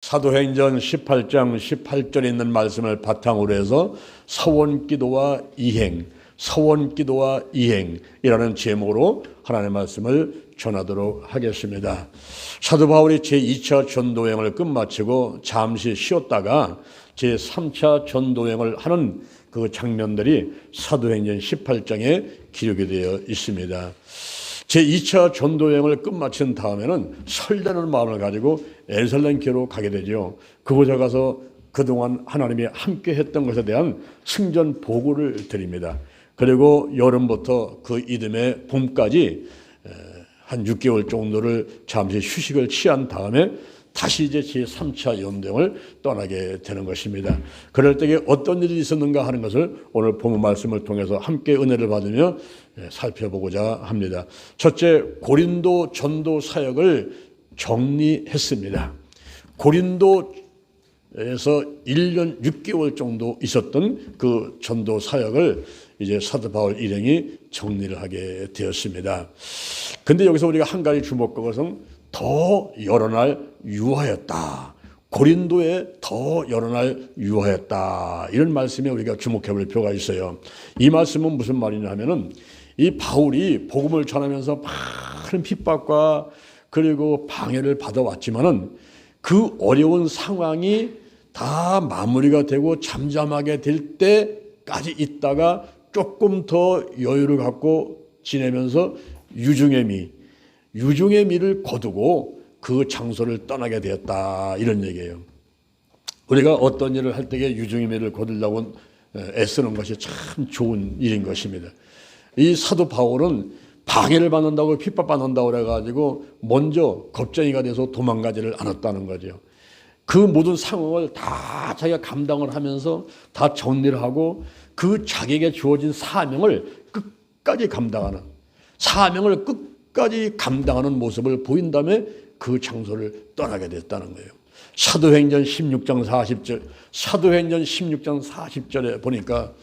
사도행전 18장 18절에 있는 말씀을 바탕으로 해서 서원기도와 이행이라는 제목으로 하나님의 말씀을 전하도록 하겠습니다. 사도 바울이 제2차 전도여행을 끝마치고 잠시 쉬었다가 제3차 전도여행을 하는 그 장면들이 사도행전 18장에 기록이 되어 있습니다. 제2차 전도여행을 끝마친 다음에는 설레는 마음을 가지고 예루살렘교로 가게 되죠. 그곳에 가서 그동안 하나님이 함께 했던 것에 대한 승전 보고를 드립니다. 그리고 여름부터 그 이듬해 봄까지 한 6개월 정도를 잠시 휴식을 취한 다음에 다시 이제 제3차 연대을 떠나게 되는 것입니다. 그럴 때에 어떤 일이 있었는가 하는 것을 오늘 본문 말씀을 통해서 함께 은혜를 받으며 살펴보고자 합니다. 첫째, 고린도 전도 사역을 정리했습니다. 고린도에서 1년 6개월 정도 있었던 그 전도 사역을 이제 사도 바울 일행이 정리를 하게 되었습니다. 근데 여기서 우리가 한 가지 주목할 것은 더 여러 날 유하였다. 고린도에 더 여러 날 유하였다. 이런 말씀에 우리가 주목해 볼 필요가 있어요. 이 말씀은 무슨 말이냐 하면은 이 바울이 복음을 전하면서 많은 핍박과 그리고 방해를 받아왔지만은 그 어려운 상황이 다 마무리가 되고 잠잠하게 될 때까지 있다가 조금 더 여유를 갖고 지내면서 유중의 미를 거두고 그 장소를 떠나게 되었다, 이런 얘기예요. 우리가 어떤 일을 할 때에 유중의 미를 거두려고 애쓰는 것이 참 좋은 일인 것입니다. 이 사도 바울은 방해를 받는다고 핍박받는다고 그래가지고 먼저 겁쟁이가 돼서 도망가지를 않았다는 거죠. 그 모든 상황을 다 자기가 감당을 하면서 다 정리를 하고 그 자기에게 주어진 사명을 끝까지 감당하는, 사명을 끝까지 감당하는 모습을 보인 다음에 그 장소를 떠나게 됐다는 거예요. 사도행전 16장 40절에 보니까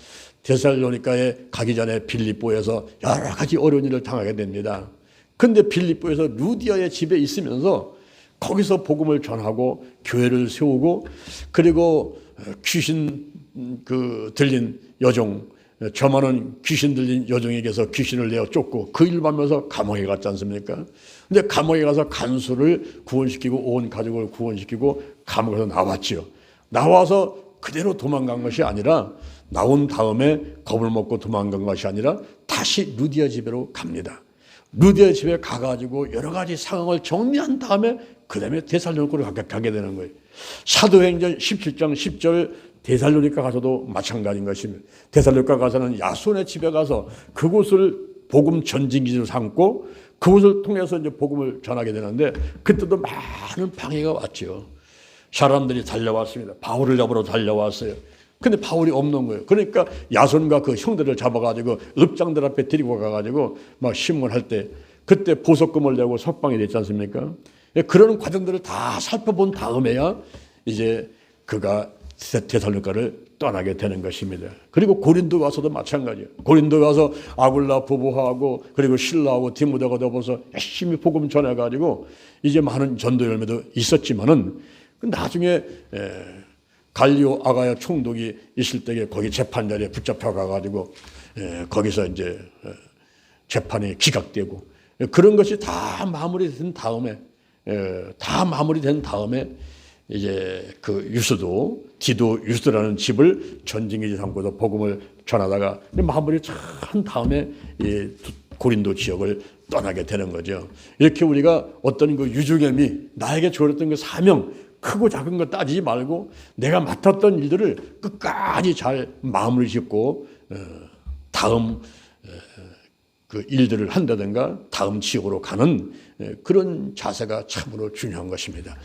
데살로니가에 가기 전에 빌립보에서 여러 가지 어려운 일을 당하게 됩니다. 근데 빌립보에서 루디아의 집에 있으면서 거기서 복음을 전하고 교회를 세우고, 그리고 귀신 들린 여종, 저만은 귀신 들린 여종에게서 귀신을 내어 쫓고 그 일을 하면서 감옥에 갔지 않습니까? 근데 감옥에 가서 간수를 구원시키고 온 가족을 구원시키고 감옥에서 나왔지요. 나와서 그대로 도망간 것이 아니라, 나온 다음에 겁을 먹고 도망간 것이 아니라 다시 루디아 집으로 갑니다. 루디아 집에 가가지고 여러 가지 상황을 정리한 다음에 그 다음에 데살로니가로 가게 되는 거예요. 사도행전 17장 10절 데살로니가 가서도 마찬가지인 것입니다. 데살로니가 가서는 야손의 집에 가서 그곳을 복음 전진기지로 삼고 그곳을 통해서 이제 복음을 전하게 되는데, 그때도 많은 방해가 왔죠. 사람들이 달려왔습니다. 바울을 잡으러 달려왔어요. 근데 바울이 없는 거예요. 그러니까 야손과 그 형들을 잡아가지고 읍장들 앞에 데리고 가가지고 막 신문할 때 그때 보석금을 내고 석방이 됐지 않습니까? 그런 과정들을 다 살펴본 다음에야 이제 그가 데살로니가를 떠나게 되는 것입니다. 그리고 고린도 와서도 마찬가지예요. 고린도 와서 아굴라 부부하고 그리고 실라하고 디모데가 더불어서 열심히 복음 전해가지고 이제 많은 전도 열매도 있었지만은 나중에 갈리오 아가야 총독이 있을 때에 거기 재판 자리에 붙잡혀 가가지고 거기서 이제 재판이 기각되고 그런 것이 다 마무리된 다음에 이제 그 디도 유스도라는 집을 전진기지 삼고서 복음을 전하다가 마무리 한 다음에 이 고린도 지역을 떠나게 되는 거죠. 이렇게 우리가 어떤 그 유중함이 나에게 주어졌던 그 사명, 크고 작은 거 따지지 말고 내가 맡았던 일들을 끝까지 잘 마무리 짓고 다음 그 일들을 한다든가 다음 지역으로 가는 그런 자세가 참으로 중요한 것입니다.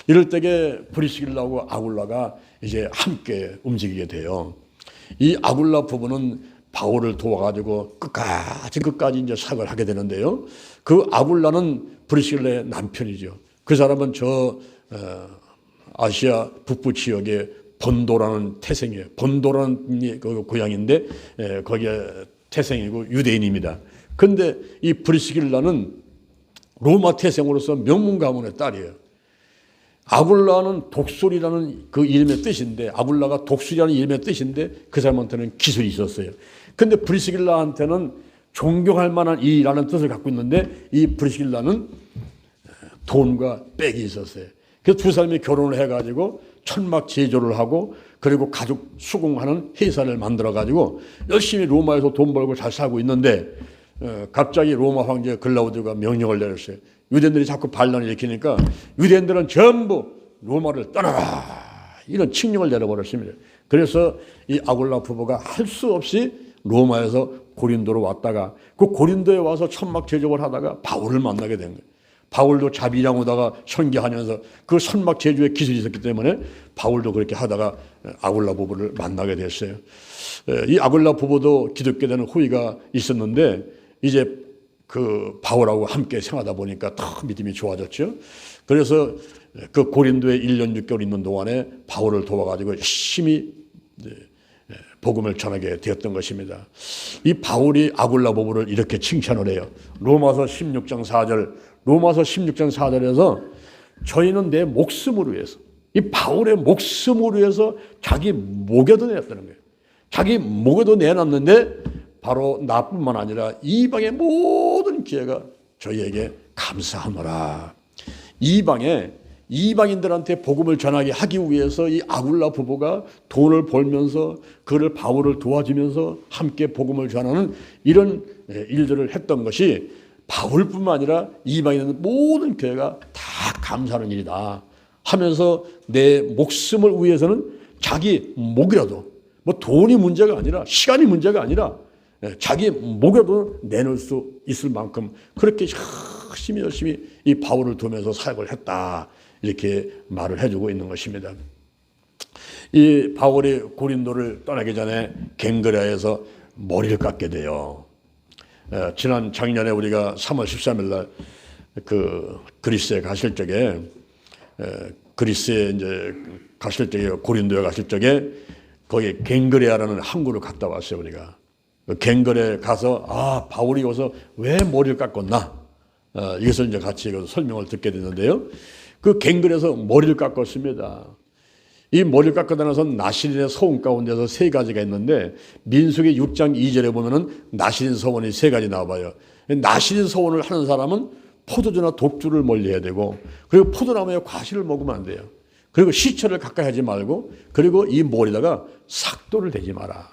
이럴 때에 브리스길라하고 아굴라가 이제 함께 움직이게 돼요. 이 아굴라 부부는 바울을 도와가지고 끝까지 이제 사역을 하게 되는데요. 그 아굴라는 브리스길라의 남편이죠. 그 사람은 아시아 북부 지역의 본도라는 태생이에요. 본도라는 그 고향인데 거기에 태생이고 유대인입니다. 그런데 이 브리스길라는 로마 태생으로서 명문 가문의 딸이에요. 아굴라는 독수리라는 그 이름의 뜻인데, 아굴라가 독수리라는 이름의 뜻인데 그 사람한테는 기술이 있었어요. 근데 브리스길라한테는 존경할 만한 이라는 뜻을 갖고 있는데 이 브리스길라는 돈과 빽이 있었어요. 그래서 두 사람이 결혼을 해가지고 천막 제조를 하고 그리고 가죽 수공하는 회사를 만들어가지고 열심히 로마에서 돈 벌고 잘 살고 있는데 갑자기 로마 황제 글라우디오가 명령을 내렸어요. 유대인들이 자꾸 반란을 일으키니까 유대인들은 전부 로마를 떠나라 이런 칙령을 내려버렸습니다. 그래서 이 아굴라 부부가 할 수 없이 로마에서 고린도로 왔다가 그 고린도에 와서 천막 제조를 하다가 바울을 만나게 된 거예요. 바울도 자비랑 오다가 선교하면서 그 선막 제조에 기술이 있었기 때문에 바울도 그렇게 하다가 아굴라 부부를 만나게 됐어요. 이 아굴라 부부도 기독교 되는 후위가 있었는데 이제 그 바울하고 함께 생활하다 보니까 더 믿음이 좋아졌죠. 그래서 그 고린도에 1년 6개월 있는 동안에 바울을 도와가지고 열심히 복음을 전하게 되었던 것입니다. 이 바울이 아굴라 부부를 이렇게 칭찬을 해요. 로마서 16장 4절에서 저희는 내 목숨을 위해서, 이 바울의 목숨을 위해서 자기 목에도 내었다는 거예요. 자기 목에도 내놨는데 바로 나뿐만 아니라 이방의 모든 기회가 저희에게 감사하노라. 이방인들한테 복음을 전하게 하기 위해서 이 아굴라 부부가 돈을 벌면서 그를 바울을 도와주면서 함께 복음을 전하는 이런 일들을 했던 것이 바울뿐만 아니라 이방인들 모든 교회가 다 감사하는 일이다 하면서 내 목숨을 위해서는 자기 목이라도 뭐 돈이 문제가 아니라 시간이 문제가 아니라 자기 목에도 내놓을 수 있을 만큼 그렇게 열심히 이 바울을 두면서 사역을 했다 이렇게 말을 해주고 있는 것입니다. 이 바울이 고린도를 떠나기 전에 갱그레아에서 머리를 깎게 돼요. 지난 작년에 우리가 3월 13일 날 그 그리스에 가실 적에 그리스에 이제 가실 적에 고린도에 가실 적에 거기 갱그레아라는 항구를 갔다 왔어요. 우리가 갱그레에 가서 바울이 여기서 왜 머리를 깎았나 이것을 이제 같이 설명을 듣게 됐는데요. 그 갱그레에서 머리를 깎았습니다. 이 머리를 깎고 나서 나시린의 서원 가운데서 세 가지가 있는데 민수기 6장 2절에 보면은 나시린 서원이 세 가지 나와요. 나시린 서원을 하는 사람은 포도주나 독주를 멀리해야 되고 그리고 포도나무에 과실을 먹으면 안 돼요. 그리고 시체를 가까이 하지 말고 그리고 이 머리다가 삭도를 대지 마라.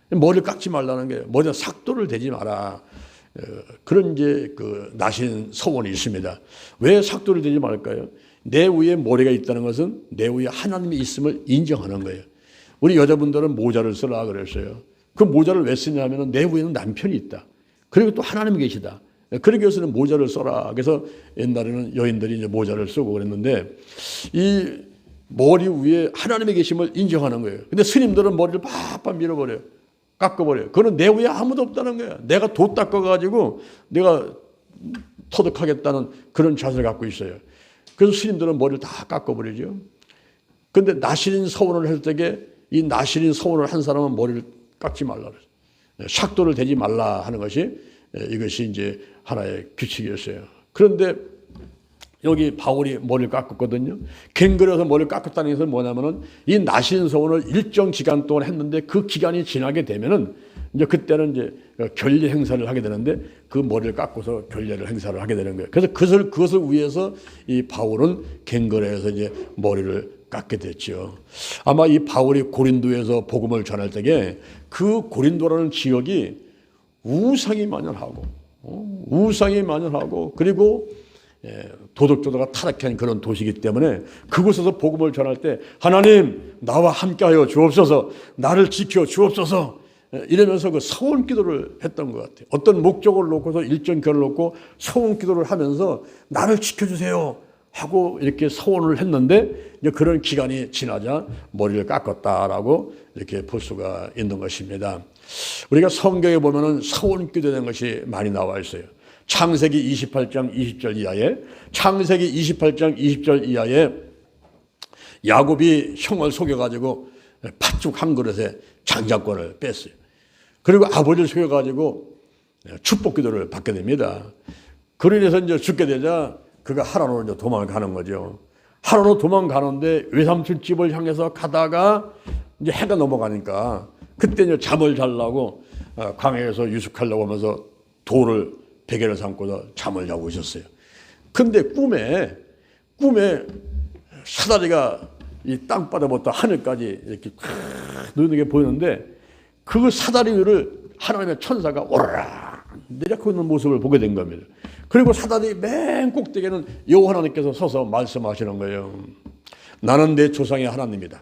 머리를 깎지 말라는 거예요. 머리에 삭도를 대지 마라. 그런 이제 그 나신 서원이 있습니다. 왜 삭도를 대지 말까요? 내 위에 머리가 있다는 것은 내 위에 하나님이 있음을 인정하는 거예요. 우리 여자분들은 모자를 쓰라 그랬어요. 그 모자를 왜 쓰냐면 내 위에는 남편이 있다. 그리고 또 하나님이 계시다. 그러기 위해서는 모자를 써라. 그래서 옛날에는 여인들이 이제 모자를 쓰고 그랬는데 이 머리 위에 하나님의 계심을 인정하는 거예요. 근데 스님들은 머리를 팍팍 밀어버려요. 깎아버려요. 그거는 내 위에 아무도 없다는 거예요. 내가 도 닦아가지고 내가 터득하겠다는 그런 자세를 갖고 있어요. 그래서 스님들은 머리를 다 깎아버리죠. 그런데 나시린 서원을 할 때에 이 나시린 서원을 한 사람은 머리를 깎지 말라 그래요. 삭도를 대지 말라 하는 것이 이것이 이제 하나의 규칙이었어요. 그런데 여기 바울이 머리를 깎았거든요. 갱그레에서 머리를 깎았다는 것은 뭐냐면은 이 나신 서원을 일정 기간 동안 했는데 그 기간이 지나게 되면은 이제 그때는 이제 결례 행사를 하게 되는데 그 머리를 깎고서 결례를 행사를 하게 되는 거예요. 그래서 그것을 위해서 이 바울은 갱그레에서 이제 머리를 깎게 됐죠. 아마 이 바울이 고린도에서 복음을 전할 때에 그 고린도라는 지역이 우상이 만연하고 그리고 도덕조다가 타락한 그런 도시이기 때문에 그곳에서 복음을 전할 때 하나님 나와 함께하여 주옵소서 나를 지켜 주옵소서 이러면서 그 서원 기도를 했던 것 같아요. 어떤 목적을 놓고서 일정 결을 놓고 서원 기도를 하면서 나를 지켜주세요 하고 이렇게 서원을 했는데 이제 그런 기간이 지나자 머리를 깎았다라고 이렇게 볼 수가 있는 것입니다. 우리가 성경에 보면은 서원 기도된 것이 많이 나와 있어요. 창세기 28장 20절 이하에 야곱이 형을 속여가지고 팥죽 한 그릇에 장자권을 뺐어요. 그리고 아버지를 속여가지고 축복 기도를 받게 됩니다. 그로 인해서 이제 죽게 되자 그가 하란으로 이제 도망을 가는 거죠. 하루로 도망가는데 외삼촌집을 향해서 가다가 이제 해가 넘어가니까 그때 이제 잠을 자려고 광야에서 유숙하려고 하면서 돌을 베개를 삼고서 잠을 자고 있었어요. 근데 꿈에 사다리가 이 땅바닥부터 하늘까지 이렇게 놓이는 게 보이는데 그 사다리 위를 하나님의 천사가 오르락 내려가고 있는 모습을 보게 된 겁니다. 그리고 사다리 맨 꼭대기에는 여호와 하나님께서 서서 말씀하시는 거예요. 나는 내 조상의 하나님이다.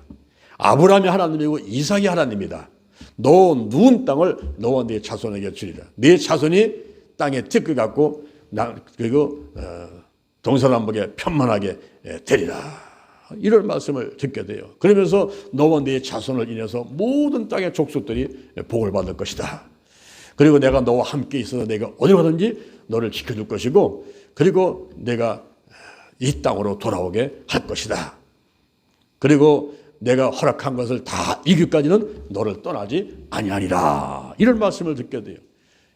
아브라함의 하나님이고 이삭의 하나님이다. 너 누운 땅을 너와 네 자손에게 주리라. 네 자손이 땅에 뜯겨 갖고 그리고 동서남북에 편만하게 되리라. 이런 말씀을 듣게 돼요. 그러면서 너와 네 자손을 인해서 모든 땅의 족속들이 복을 받을 것이다. 그리고 내가 너와 함께 있어서 내가 어디 가든지 너를 지켜줄 것이고 그리고 내가 이 땅으로 돌아오게 할 것이다. 그리고 내가 허락한 것을 다 이기까지는 너를 떠나지 아니하리라. 이런 말씀을 듣게 돼요.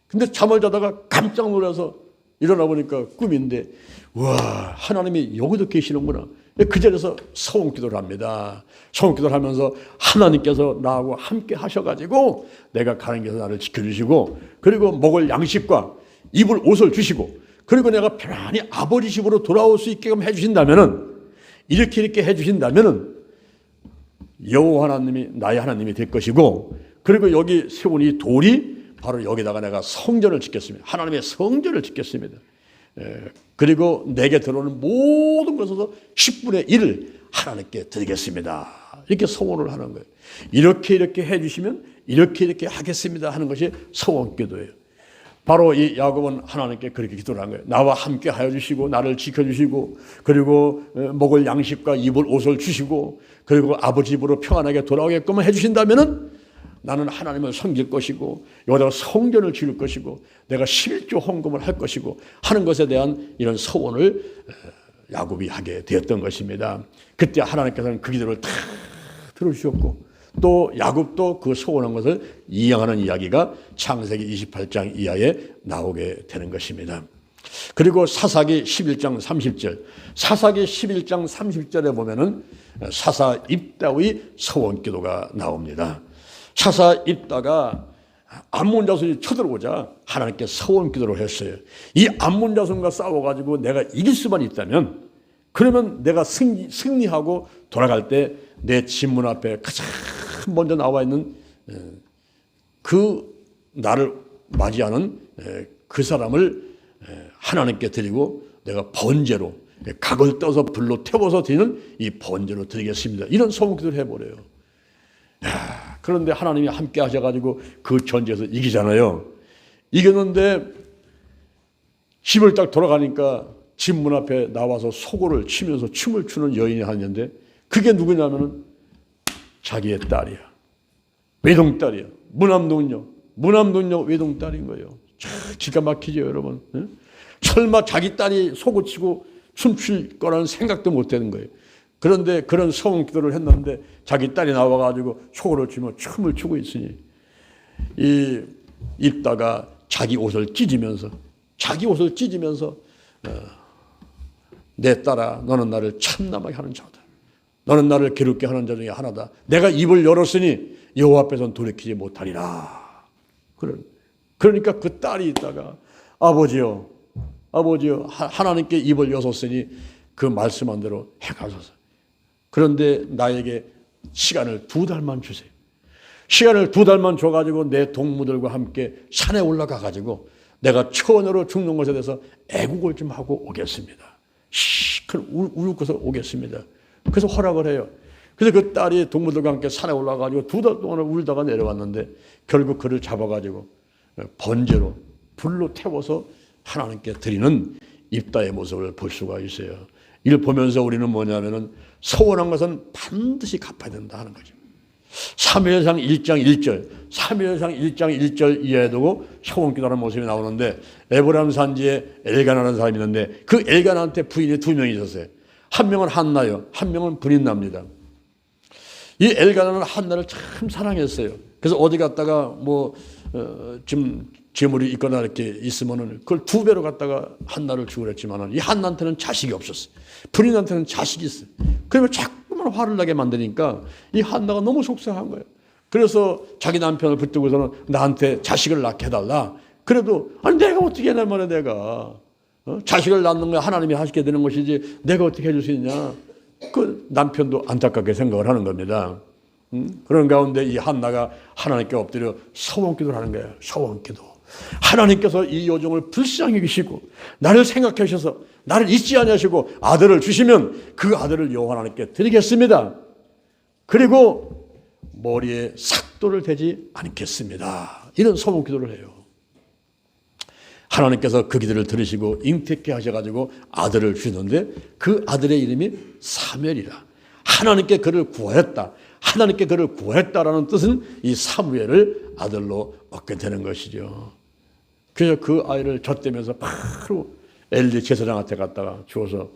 근데 잠을 자다가 깜짝 놀라서 일어나 보니까 꿈인데 와 하나님이 여기도 계시는구나. 그 자리에서 서원기도를 합니다. 서원기도를 하면서 하나님께서 나하고 함께 하셔가지고 내가 가는 길에서 나를 지켜주시고 그리고 먹을 양식과 입을 옷을 주시고 그리고 내가 편안히 아버지 집으로 돌아올 수 있게끔 해주신다면은 이렇게 해주신다면은 여호와 하나님이 나의 하나님이 될 것이고 그리고 여기 세운 이 돌이 바로 여기다가 내가 성전을 짓겠습니다. 하나님의 성전을 짓겠습니다. 그리고 내게 들어오는 모든 것에서 10분의 1을 하나님께 드리겠습니다. 이렇게 소원을 하는 거예요. 이렇게 해주시면 이렇게 하겠습니다 하는 것이 소원기도예요. 바로 이 야곱은 하나님께 그렇게 기도를 한 거예요. 나와 함께 하여 주시고 나를 지켜주시고 그리고 먹을 양식과 입을 옷을 주시고 그리고 아버지 집으로 평안하게 돌아오게끔 해주신다면은 나는 하나님을 섬길 것이고 여기다가 성전을 지을 것이고 내가 11조 헌금을 할 것이고 하는 것에 대한 이런 서원을 야곱이 하게 되었던 것입니다. 그때 하나님께서는 그 기도를 다 들어주셨고 또 야곱도 그 소원한 것을 이행하는 이야기가 창세기 28장 이하에 나오게 되는 것입니다. 그리고 사사기 11장 30절 사사기 11장 30절에 보면은 사사 입다의 소원기도가 나옵니다. 사사 입다가 암몬 자손이 쳐들어오자 하나님께 소원기도를 했어요. 이 암몬 자손과 싸워가지고 내가 이길 수만 있다면 그러면 내가 승리하고 돌아갈 때 내 집 문 앞에 가장 먼저 나와 있는 그 나를 맞이하는 그 사람을 하나님께 드리고 내가 번제로 각을 떠서 불로 태워서 드리는 이 번제로 드리겠습니다. 이런 소원기도를 해버려요. 그런데 하나님이 함께 하셔가지고 그 전쟁에서 이기잖아요. 이겼는데 집을 딱 돌아가니까 집 문 앞에 나와서 소고를 치면서 춤을 추는 여인이 하는데 그게 누구냐면은 자기의 딸이야. 외동딸이야. 무남동녀 외동딸인 거예요. 기가 막히죠 여러분. 설마 자기 딸이 소고 치고 춤출 거라는 생각도 못 되는 거예요. 그런데 그런 소원 기도를 했는데 자기 딸이 나와가지고 소고를 치며 춤을 추고 있으니 이 입다가 자기 옷을 찢으면서 내 딸아 너는 나를 참남하게 하는 자다. 너는 나를 괴롭게 하는 자 중에 하나다. 내가 입을 열었으니 여호와 앞에서는 돌이키지 못하리라. 그러니까 그 딸이 있다가 아버지요 하나님께 입을 여섰으니 그 말씀한 대로 행하소서. 그런데 나에게 시간을 2달만 주세요. 시간을 2달만 줘가지고 내 동무들과 함께 산에 올라가가지고 내가 처녀로 죽는 것에 대해서 애국을 좀 하고 오겠습니다. 울고서 오겠습니다. 그래서 허락을 해요. 그래서 그 딸이 동무들과 함께 산에 올라가가지고 2달 동안을 울다가 내려왔는데 결국 그를 잡아가지고 번제로 불로 태워서 하나님께 드리는 입다의 모습을 볼 수가 있어요. 이를 보면서 우리는 뭐냐면은 소원한 것은 반드시 갚아야 된다 하는 거죠. 사무엘상 1장 1절 이하에도 소원기도하는 모습이 나오는데 에브라임 산지에 엘가나라는 사람이 있는데 그 엘가나한테 부인이 2명이 있었어요. 한 명은 한나요. 한 명은 브린나입니다. 이 엘가나는 한나를 참 사랑했어요. 그래서 어디 갔다가 좀 재물이 있거나 이렇게 있으면은 그걸 2배로 갖다가 한나를 주고 그랬지만은 이 한나한테는 자식이 없었어. 부인한테는 자식이 있어. 그러면 자꾸만 화를 나게 만드니까 이 한나가 너무 속상한 거예요. 그래서 자기 남편을 붙들고서는 나한테 자식을 낳게 해달라. 그래도 아니 내가 어떻게 해낼 말이야 내가. 자식을 낳는 거 하나님이 하시게 되는 것이지 내가 어떻게 해줄 수 있냐. 그 남편도 안타깝게 생각을 하는 겁니다. 그런 가운데 이 한나가 하나님께 엎드려 서원기도를 하는 거예요. 서원기도. 하나님께서 이 요정을 불쌍히 여기시고 나를 생각해 주셔서 나를 잊지 아니하시고 아들을 주시면 그 아들을 여호와 하나님께 드리겠습니다. 그리고 머리에 삭도를 대지 않겠습니다. 이런 서원기도를 해요. 하나님께서 그 기도를 들으시고 잉태케 하셔가지고 아들을 주셨는데 그 아들의 이름이 사무엘이라. 하나님께 그를 구하였다. 하나님께 그를 구했다라는 뜻은 이 사무엘을 아들로 얻게 되는 것이죠. 그래서 그 아이를 젖대면서 바로 엘리 제사장한테 갖다가 주어서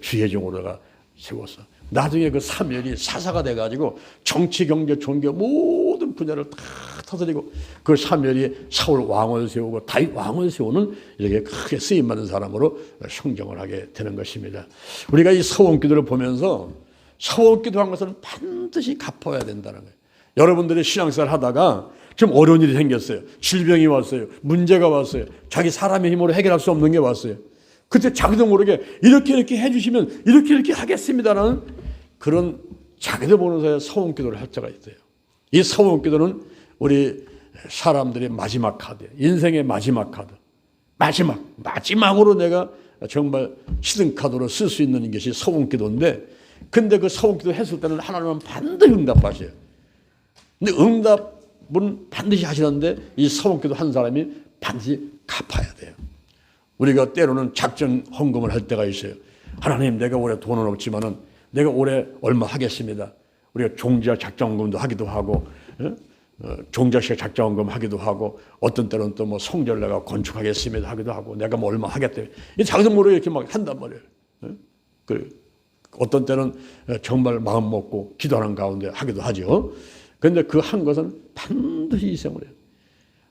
주의 종으로다가 세웠어. 나중에 그 사무엘이 사사가 돼가지고 정치, 경제, 종교 모든 분야를 다 터뜨리고 그 사무엘이 사울 왕을 세우고 다윗 왕을 세우는 이렇게 크게 쓰임받는 사람으로 성정을 하게 되는 것입니다. 우리가 이 서원기도를 보면서 서원기도한 것은 반드시 갚아야 된다는 거예요. 여러분들이 신앙생활 하다가 좀 어려운 일이 생겼어요. 질병이 왔어요. 문제가 왔어요. 자기 사람의 힘으로 해결할 수 없는 게 왔어요. 그때 자기도 모르게 이렇게 해주시면 이렇게 하겠습니다라는 그런 자기도 모르는 사이에 서원기도를 할 때가 있어요. 이 서원기도는 우리 사람들의 마지막 카드, 인생의 마지막 카드. 마지막으로 내가 정말 시즌카드로 쓸 수 있는 것이 서원기도인데 근데 그 서원기도 했을 때는 하나님은 반드시 응답하셔요. 근데 응답은 반드시 하시는데 이 서원기도 한 사람이 반드시 갚아야 돼요. 우리가 때로는 작정 헌금을 할 때가 있어요. 하나님 내가 올해 돈은 없지만은 내가 올해 얼마 하겠습니다. 우리가 종자 작정 헌금도 하기도 하고 종자식 작정 헌금 하기도 하고 어떤 때는 또 뭐 성전 내가 건축하겠습니다 하기도 하고 내가 뭐 얼마 하겠다. 이 자기도 모르게 이렇게 막 한단 말이에요. 어떤 때는 정말 마음 먹고 기도하는 가운데 하기도 하죠. 그런데 그 한 것은 반드시 이행을 해요.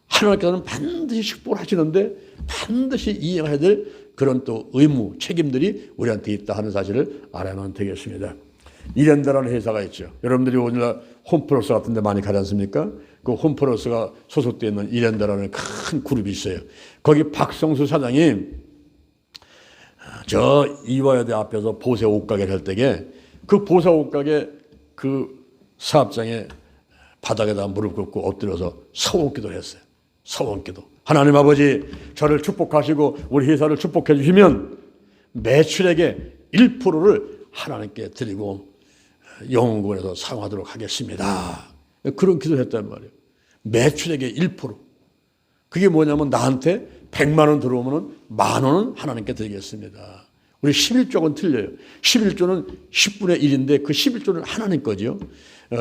하나님께서는 반드시 축복을 하시는데 반드시 이행해야 될 그런 또 의무, 책임들이 우리한테 있다 하는 사실을 알아야만 되겠습니다. 이랜드라는 회사가 있죠. 여러분들이 오늘날 홈플러스 같은 데 많이 가지 않습니까? 그 홈플러스가 소속되어 있는 이랜드라는 큰 그룹이 있어요. 거기 박성수 사장이 저 이화여대 앞에서 보세 옷가게를 할 때에 그 보세 옷가게 그 사업장에 바닥에다 무릎 꿇고 엎드려서 서원기도를 했어요. 서원기도. 하나님 아버지 저를 축복하시고 우리 회사를 축복해 주시면 매출액의 1%를 하나님께 드리고 영혼군에서 사용하도록 하겠습니다. 그런 기도를 했단 말이에요. 매출액의 1%. 그게 뭐냐면 나한테 100만 원 들어오면 10,000원은 하나님께 드리겠습니다. 우리 11조는 틀려요. 11조는 10분의 1인데 그 11조는 하나님 거죠.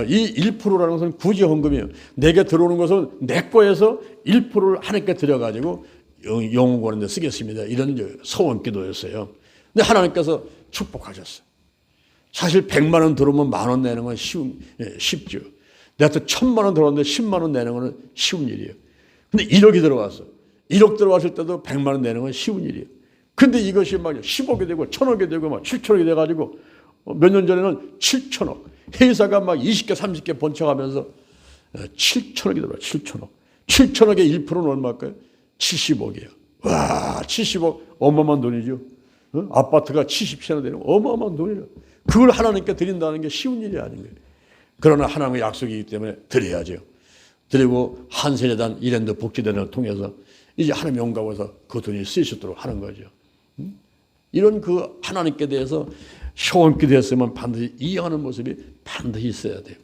이 1%라는 것은 구제헌금이에요. 내게 들어오는 것은 내 거에서 1%를 하나님께 드려가지고 영혼권에 쓰겠습니다. 이런 서원기도였어요. 근데 하나님께서 축복하셨어요. 사실 100만 원 들어오면 10,000원 내는 건 쉽죠. 내가 또 1,000만 원 들어왔는데 10만 원 내는 건 쉬운 일이에요. 근데 1억이 들어왔어. 1억 들어왔을 때도 100만 원 내는 건 쉬운 일이에요. 근데 이것이 막 10억이 되고 1,000억이 되고 막 7천억이 돼가지고 몇 년 전에는 7천억. 회사가 막 20개, 30개 번쳐가면서 7천억이 들어와요. 7천억. 7천억의 1%는 얼마일까요? 70억이에요. 와, 70억 어마어마한 돈이죠. 아파트가 70채나 되는 어마어마한 돈이죠. 그걸 하나님께 드린다는 게 쉬운 일이 아닌 거예요. 그러나 하나님의 약속이기 때문에 드려야죠. 드리고 한세대단 이랜드 복지단을 통해서 이제 하나님 영광에서 그 돈이 쓰이도록 하는 거죠. 이런 그 하나님께 대해서 서원기도 했으면 반드시 이행하는 모습이 반드시 있어야 돼요.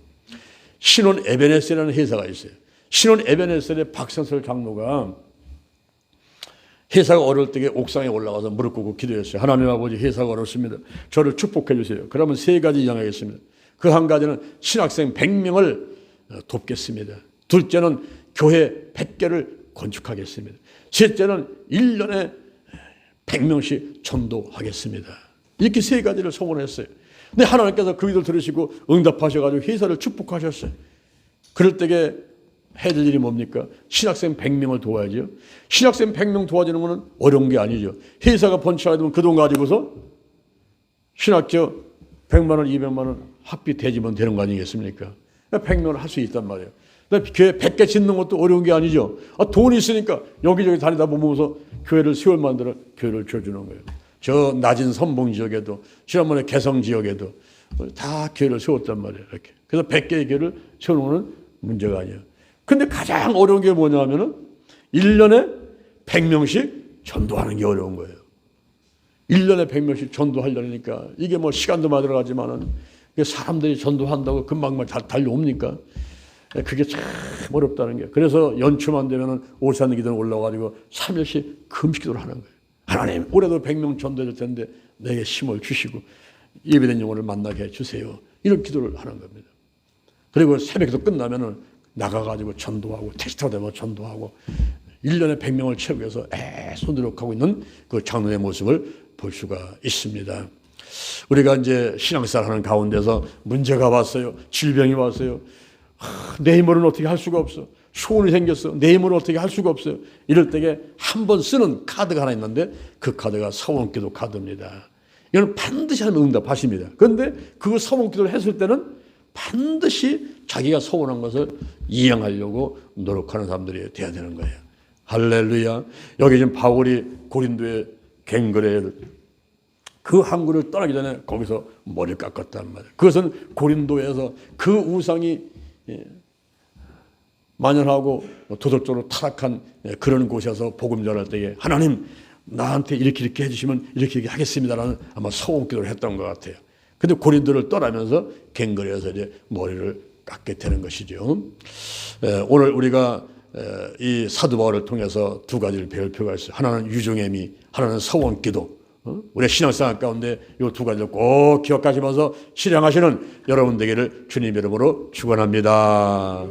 신혼 에베네셀이라는 회사가 있어요. 신혼 에베네셀의 박선설 장로가 회사가 어려울 때 옥상에 올라가서 무릎 꿇고 기도했어요. 하나님 아버지 회사가 어렵습니다. 저를 축복해 주세요. 그러면 3가지 이행하겠습니다. 그 한 가지는 신학생 100명을 돕겠습니다. 둘째는 교회 100개를 건축하겠습니다. 셋째는 1년에 100명씩 전도하겠습니다. 이렇게 3가지를 소원했어요. 근데 하나님께서 그 기도를 들으시고 응답하셔가지고 회사를 축복하셨어요. 그럴 때에 해야 될 일이 뭡니까? 신학생 100명을 도와야죠. 신학생 100명 도와주는 것은 어려운 게 아니죠. 회사가 번창하게 되면 그 돈 가지고서 신학교 100만 원, 200만 원 학비 대지면 되는 거 아니겠습니까? 100명을 할 수 있단 말이에요. 교회 100개 짓는 것도 어려운 게 아니죠. 돈이 있으니까 여기저기 다니다 보면서 교회를 세월 만들어 교회를 줘주는 거예요. 저 낮은 선봉 지역에도, 지난번에 개성 지역에도 다 교회를 세웠단 말이에요. 이렇게. 그래서 100개의 교회를 세우는 문제가 아니에요. 근데 가장 어려운 게 뭐냐면은 1년에 100명씩 전도하는 게 어려운 거예요. 1년에 100명씩 전도하려니까 이게 뭐 시간도 많이 들어가지만은 사람들이 전도한다고 금방 잘 달려옵니까? 그게 참 어렵다는 게. 그래서 연초만 되면은 오산 기도는 올라가지고 3일씩 금식 기도를 하는 거예요. 하나님, 올해도 100명 전도될 텐데 내게 힘을 주시고 예배된 영혼을 만나게 해주세요. 이런 기도를 하는 겁니다. 그리고 새벽기도 끝나면은 나가가지고 전도하고 테스트가 되면 전도하고 1년에 100명을 채우기 위해서 애써 노력하고 있는 그 장로의 모습을 볼 수가 있습니다. 우리가 이제 신앙생활 하는 가운데서 문제가 왔어요. 질병이 왔어요. 내 힘으로는 어떻게 할 수가 없어. 소원이 생겼어. 내 힘으로는 어떻게 할 수가 없어요. 이럴 때에 한 번 쓰는 카드가 하나 있는데 그 카드가 서원기도 카드입니다. 이건 반드시 하면 응답하십니다. 그런데 그 서원기도를 했을 때는 반드시 자기가 서원한 것을 이행하려고 노력하는 사람들이 돼야 되는 거예요. 할렐루야. 여기 지금 바울이 고린도의 갱그레 그 항구를 떠나기 전에 거기서 머리를 깎았단 말이에요. 그것은 고린도에서 그 우상이 만연하고 도덕적으로 타락한 그런 곳에서 복음 전할 때에 하나님 나한테 이렇게 해주시면 이렇게 하겠습니다라는 아마 서원기도를 했던 것 같아요. 근데 고린도를 떠나면서 갱그레에서 이제 머리를 깎게 되는 것이죠. 오늘 우리가 이 사도 바울을 통해서 두 가지를 배울 필요가 있어요. 하나는 유종애미, 하나는 서원기도. 우리의 신앙생활 가운데 이 두 가지를 꼭 기억하시면서 실행하시는 여러분 되기를 주님 이름으로 축원합니다.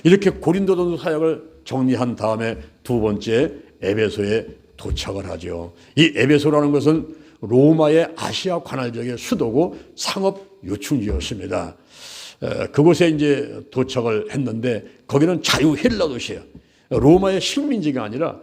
이렇게 고린도 사역을 정리한 다음에 두 번째 에베소에 도착을 하죠. 이 에베소라는 것은 로마의 아시아 관할 지역의 수도고 상업 요충지였습니다. 그곳에 이제 도착을 했는데 거기는 자유 헬라 도시예요. 로마의 식민지가 아니라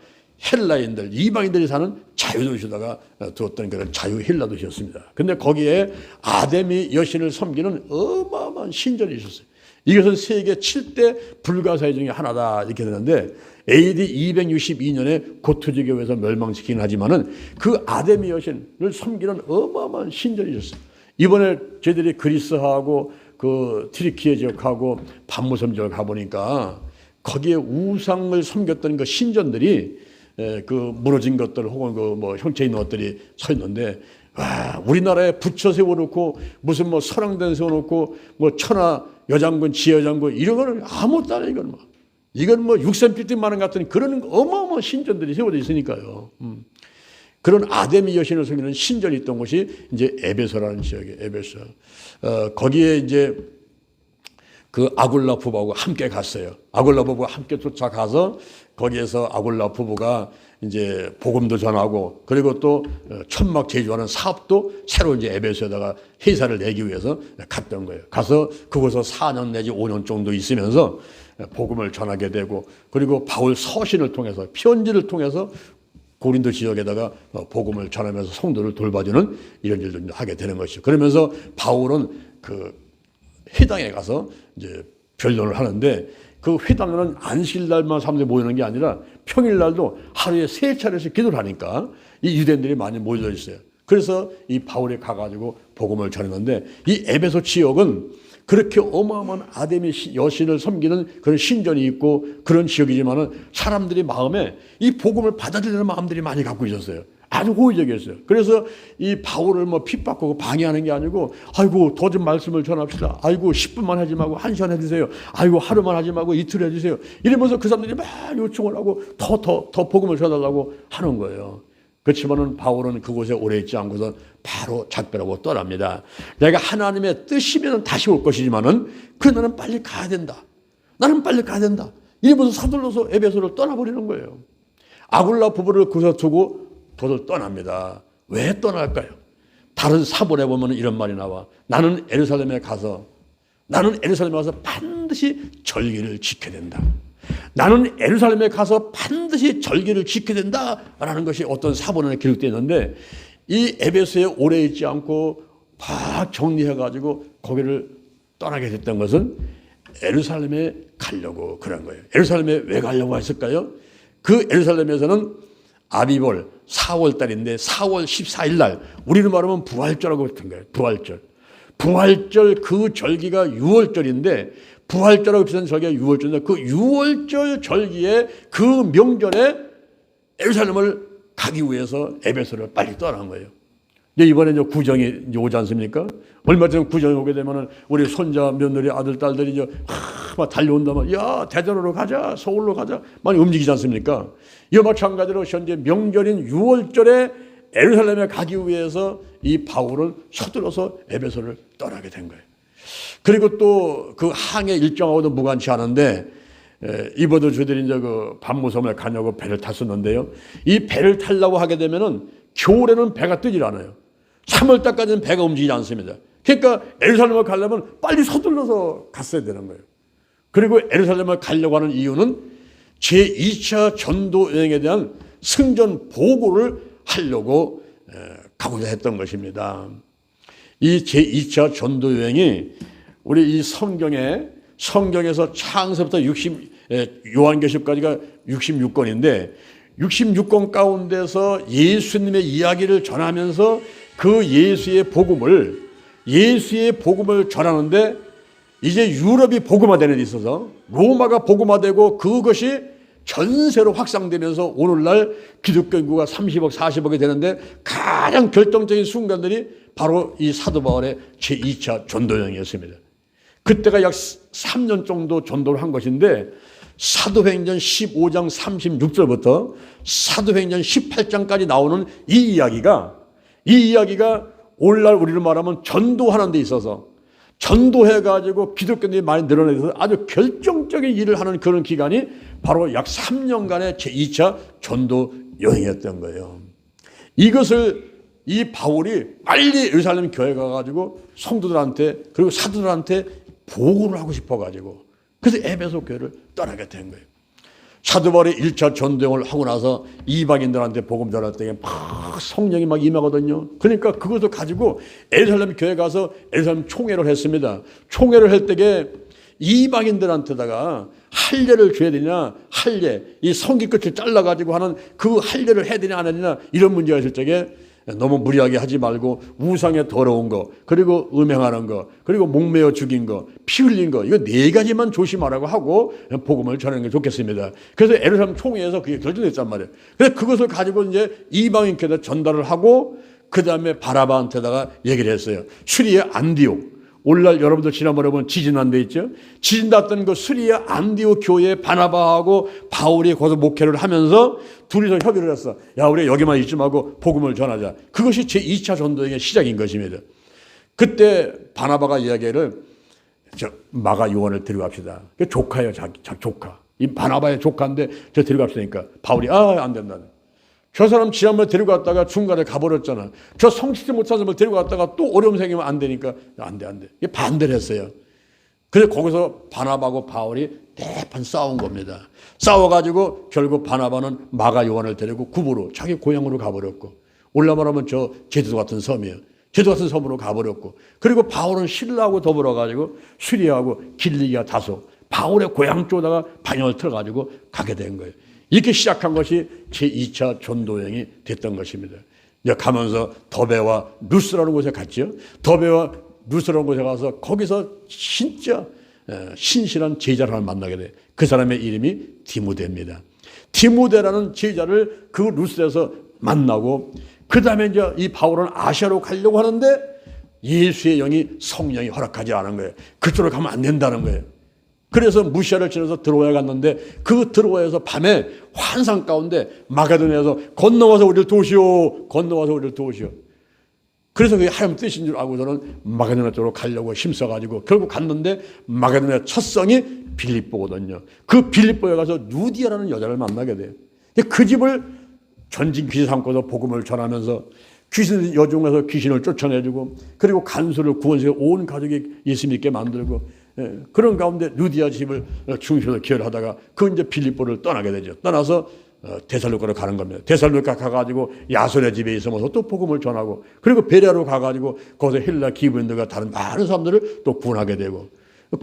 헬라인들, 이방인들이 사는 자유도시다가 두었던 그런 자유 헬라 도시였습니다. 근데 거기에 아데미 여신을 섬기는 어마어마한 신전이 있었어요. 이것은 세계 7대 불가사의 중에 하나다 이렇게 되는데 AD 262년에 고투지 교회에서 멸망시키긴 하지만은 그 아데미 여신을 섬기는 어마어마한 신전이 있었어요. 이번에 저희들이 그리스하고 그 트리키에 지역하고 반무섬 지역 가보니까 거기에 우상을 섬겼던 그 신전들이 그 무너진 것들 혹은 그 뭐 형체 있는 것들이 서 있는데 와, 우리나라에 부처 세워놓고 무슨 뭐 설왕대는 세워놓고 뭐 천하 여장군 지여장군 이런 거는 아무것도 안 해요. 이건 뭐 6cm만한 같은 그런 어마어마한 신전들이 세워져 있으니까요. 그런 아데미 여신을 섬기는 신전이 있던 곳이 이제 에베소라는 지역이에요. 에베소. 거기에 이제 그 아굴라 부부하고 함께 갔어요. 아굴라 부부가 함께 쫓아가서 거기에서 아굴라 부부가 이제 복음도 전하고 그리고 또 천막 제조하는 사업도 새로 이제 에베소에다가 회사를 내기 위해서 갔던 거예요. 가서 그곳에서 4년 내지 5년 정도 있으면서 복음을 전하게 되고 그리고 바울 서신을 통해서 편지를 통해서 고린도 지역에다가 복음을 전하면서 성도를 돌봐주는 이런 일들을 하게 되는 것이죠. 그러면서 바울은 그 회당에 가서 이제 변론을 하는데 그 회당은 안식일날만 사람들이 모이는 게 아니라 평일날도 하루에 3차례씩 기도를 하니까 이 유대인들이 많이 모여져 있어요. 그래서 이 바울이 가가지고 복음을 전했는데 이 에베소 지역은 그렇게 어마어마한 아데미 여신을 섬기는 그런 신전이 있고 그런 지역이지만은 사람들이 마음에 이 복음을 받아들이는 마음들이 많이 갖고 있었어요. 아주 호의적이었어요. 그래서 이 바울을 뭐 핍박하고 방해하는 게 아니고 아이고 더 좀 말씀을 전합시다. 아이고 10분만 하지 말고 1시간 해주세요. 아이고 하루만 하지 말고 이틀 해주세요. 이러면서 그 사람들이 막 요청을 하고 더 복음을 전하려고 하는 거예요. 그렇지만은 바울은 그곳에 오래 있지 않고서 바로 작별하고 떠납니다. 내가 하나님의 뜻이면 다시 올 것이지만은 그 나는 빨리 가야 된다. 나는 빨리 가야 된다. 이러면서 서둘러서 에베소를 떠나버리는 거예요. 아굴라 부부를 거기서 두고 도를 떠납니다. 왜 떠날까요? 다른 사본에 보면 이런 말이 나와. 나는 에루살렘에 가서 반드시 절기를 지켜야 된다. 나는 예루살렘에 가서 반드시 절기를 지켜야 된다라는 것이 어떤 사본에 기록되어 있는데 이 에베소에 오래 있지 않고 다 정리해가지고 거기를 떠나게 됐던 것은 예루살렘에 가려고 그런 거예요. 예루살렘에 왜 가려고 했을까요? 그 예루살렘에서는 아비볼 4월달인데 4월 14일 날 우리는 말하면 부활절하고 같은 거예요. 부활절 그 절기가 6월절인데 부활절하고 비슷한 절기가 6월절인데 그 6월절 절기에 그 명절에 예루살렘을 가기 위해서 에베소를 빨리 떠난 거예요. 이번에 이제 구정이 이제 오지 않습니까? 얼마 전에 구정이 오게 되면은 우리 손자, 며느리, 아들, 딸들이 이제 막 달려온다면 야, 대전으로 가자, 서울로 가자, 많이 움직이지 않습니까? 이와 마찬가지로 현재 명절인 6월절에 예루살렘에 가기 위해서 이 바울은 서둘러서 에베소를 떠나게 된 거예요. 그리고 또 그 항해 일정하고도 무관치 않은데 이번도 저희들이 이제 그 밤무섬을 가냐고 배를 탔었는데요. 이 배를 타려고 하게 되면은 겨울에는 배가 뜨질 않아요. 3월달까지는 배가 움직이지 않습니다. 그러니까 예루살렘을 가려면 빨리 서둘러서 갔어야 되는 거예요. 그리고 예루살렘을 가려고 하는 이유는 제2차 전도 여행에 대한 승전 보고를 하려고 가고자 했던 것입니다. 이 제2차 전도 여행이 우리 이 성경에서 창세부터 요한계시록까지가 66권인데 66권 가운데서 예수님의 이야기를 전하면서 그 예수의 복음을 전하는데 이제 유럽이 복음화되는 데 있어서 로마가 복음화되고 그것이 전세로 확산되면서 오늘날 기독교 인구가 30억, 40억이 되는데 가장 결정적인 순간들이 바로 이 사도 바울의 제2차 전도여행이었습니다. 그때가 약 3년 정도 전도를 한 것인데 사도행전 15장 36절부터 사도행전 18장까지 나오는 이 이야기가 오늘날 우리로 말하면 전도하는 데 있어서 전도해가지고 기독교인들이 많이 늘어나서 아주 결정적인 일을 하는 그런 기간이 바로 약 3년간의 제2차 전도 여행이었던 거예요. 이것을 이 바울이 빨리 예루살렘 교회 가가지고 성도들한테 그리고 사도들한테 보고를 하고 싶어가지고 그래서 에베소 교회를 떠나게 된 거예요. 사도 바울이 1차 전도여행을 하고 나서 이방인들한테 복음 전할 때 막 성령이 막 임하거든요. 그러니까 그것을 가지고 예루살렘 교회 가서 예루살렘 총회를 했습니다. 총회를 할 때에 이방인들한테다가 할례를 줘야 되냐, 이 성기 끝을 잘라가지고 하는 그 할례를 해야 되냐 안 해야 되냐 이런 문제가 있을 적에 너무 무리하게 하지 말고 우상의 더러운 거, 그리고 음행하는 거, 그리고 목매어 죽인 거, 피 흘린 거 이거 4가지만 조심하라고 하고 복음을 전하는 게 좋겠습니다. 그래서 예루살렘 총회에서 그게 결정됐단 말이에요. 그래서 그것을 가지고 이제 이방인께다 전달을 하고 그 다음에 바나바한테다가 얘기를 했어요. 수리의 안디옥. 오늘날 여러분들 지난번에 보면 지진난 데 있죠. 지진 났던 그 수리의 안디옥 교회에 바나바하고 바울이 거기서 목회를 하면서 둘이서 협의를 했어. 야, 우리 여기만 있지 말고 복음을 전하자. 그것이 제2차 전도여행의 시작인 것입니다. 그때 바나바가 이야기를 마가 요한을 데려갑시다. 조카예요, 자기 조카. 이 바나바의 조카인데 저 데려갑시다니까 바울이 안 된다. 저 사람 지난번에 데리고 갔다가 중간에 가버렸잖아. 저 성취지 못한 사람을 데리고 갔다가 또 어려움 생기면 안 되니까 안 돼. 이게 반대를 했어요. 그래서 거기서 바나바하고 바울이 대판 싸운 겁니다. 싸워가지고 결국 바나바는 마가 요한을 데리고 구부로 자기 고향으로 가버렸고 올라말하면 저 제주도 같은 섬이에요. 제주도 같은 섬으로 가버렸고 그리고 바울은 신라하고 더불어가지고 수리하고 길리기아 다소 바울의 고향 쪽에다가 방향을 틀어가지고 가게 된 거예요. 이렇게 시작한 것이 제2차 전도여행이 됐던 것입니다. 이제 가면서 더베와 루스라는 곳에 갔죠. 더베와 루스라는 곳에 가서 거기서 진짜 신실한 제자를 하나 만나게 돼. 그 사람의 이름이 디모데입니다. 디모데라는 제자를 그 루스에서 만나고 그 다음에 이제 이 바울은 아시아로 가려고 하는데 예수의 영이 성령이 허락하지 않은 거예요. 그쪽으로 가면 안 된다는 거예요. 그래서 무시아를 지나서 드로아에 갔는데 그 드로아에서 밤에 환상 가운데 마게도냐에서 건너와서 우리를 도우시오. 그래서 그게 하나님 뜻인 줄 알고서는 마게도냐 쪽으로 가려고 힘써가지고 결국 갔는데 마게도냐 첫 성이 빌립보거든요. 그 빌립보에 가서 루디아라는 여자를 만나게 돼요. 그 집을 전진 귀신 삼고서 복음을 전하면서 귀신 여중에서 귀신을 쫓아내주고 그리고 간수를 구원시켜 온 가족이 예수 믿게 만들고 그런 가운데 루디아 집을 중심으로 기여하다가 그 이제 빌립보를 떠나게 되죠. 떠나서 데살로니가로 가는 겁니다. 데살로니가 가가지고 야손의 집에 있으면서 또 복음을 전하고, 그리고 베레아로 가가지고 거기서 헬라 기브인들과 다른 많은 사람들을 또 구원하게 되고,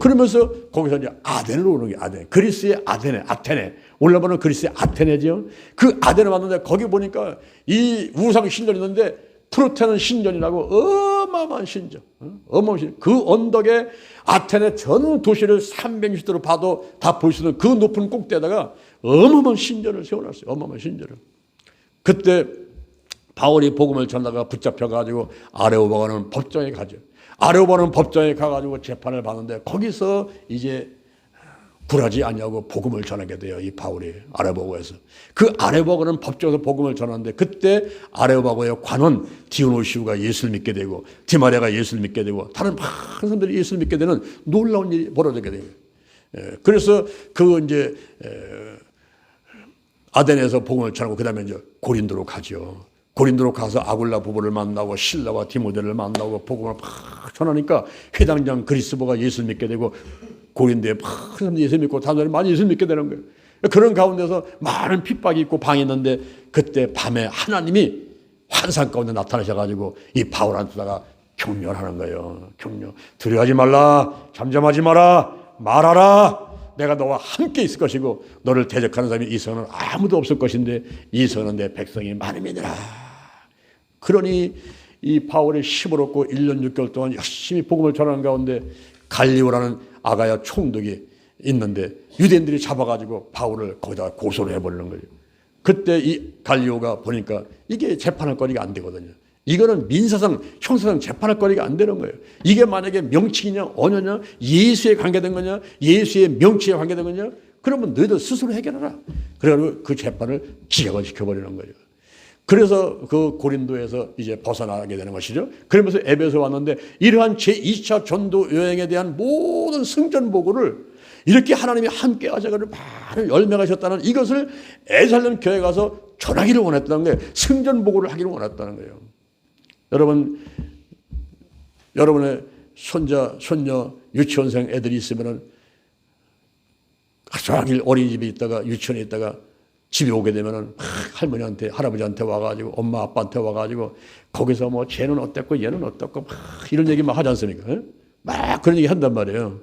그러면서 거기서 이제 아덴으로 오는 게 아덴, 그리스의 아테네 올라보는 그리스의 아테네죠. 그 아덴에 왔는데 거기 보니까 이 우상 신전이 있는데 프로테는 신전이라고 어마어마한 신전, 어마어마한 신전. 그 언덕에 아테네 전 도시를 360도로 봐도 다 볼 수 있는 그 높은 꼭대에다가 어마어마한 신전을 세워놨어요. 어마어마한 신전을. 그때 바울이 복음을 전하다가 붙잡혀가지고 아레오바가는 법정에 가죠. 아레오바는 법정에 가가지고 재판을 받는데 거기서 이제 굴하지 않냐고 복음을 전하게 돼요. 이 바울이 아레오바고에서. 그 아레오바고는 법정에서 복음을 전하는데 그때 아레오바고의 관원 디오노시우가 예수를 믿게 되고 디마리아가 예수를 믿게 되고 다른 많은 사람들이 예수를 믿게 되는 놀라운 일이 벌어지게 돼요. 그래서 그 이제 아덴에서 복음을 전하고 그다음에 이제 고린도로 가죠. 고린도로 가서 아굴라 부부를 만나고 실라와 디모데를 만나고 복음을 막 전하니까 회당장 그리스도가 예수를 믿게 되고 고린도에 막 사람들이 예수 믿고 다른 사람이 많이 예수 믿게 되는 거예요. 그런 가운데서 많은 핍박이 있고 방했는데 그때 밤에 하나님이 환상 가운데 나타나셔가지고 이 바울한테다가 격려하는 거예요. 격려. 두려워하지 말라. 잠잠하지 마라. 말하라. 내가 너와 함께 있을 것이고 너를 대적하는 사람이 이 성은 아무도 없을 것인데 이 성은 내 백성이 많음이니라. 그러니 이 바울의 힘을 얻고 1년 6개월 동안 열심히 복음을 전하는 가운데 갈리오라는 아가야 총독이 있는데 유대인들이 잡아가지고 바울을 거기다 고소를 해버리는 거예요. 그때 이 갈리오가 보니까 이게 재판할 거리가 안 되거든요. 이거는 민사상, 형사상 재판할 거리가 안 되는 거예요. 이게 만약에 명칭이냐, 언어냐, 예수에 관계된 거냐, 예수의 명치에 관계된 거냐, 그러면 너희들 스스로 해결하라. 그래가지고 그 재판을 기각을 시켜버리는 거예요. 그래서 그 고린도에서 이제 벗어나게 되는 것이죠. 그러면서 에베소 왔는데 이러한 제2차 전도 여행에 대한 모든 승전 보고를 이렇게 하나님이 함께 하셔가지고 많은 열매가 있었다는 이것을 에살렘 교회 가서 전하기를 원했다는 거예요. 승전 보고를 하기를 원했다는 거예요. 여러분, 여러분의 손자, 손녀, 유치원생 애들이 있으면은 종일 어린이집에 있다가 유치원에 있다가 집에 오게 되면은 할머니한테, 할아버지한테 와가지고 엄마, 아빠한테 와가지고 거기서 뭐 쟤는 어땠고 얘는 어땠고 막 이런 얘기 막 하지 않습니까? 막 그런 얘기 한단 말이에요.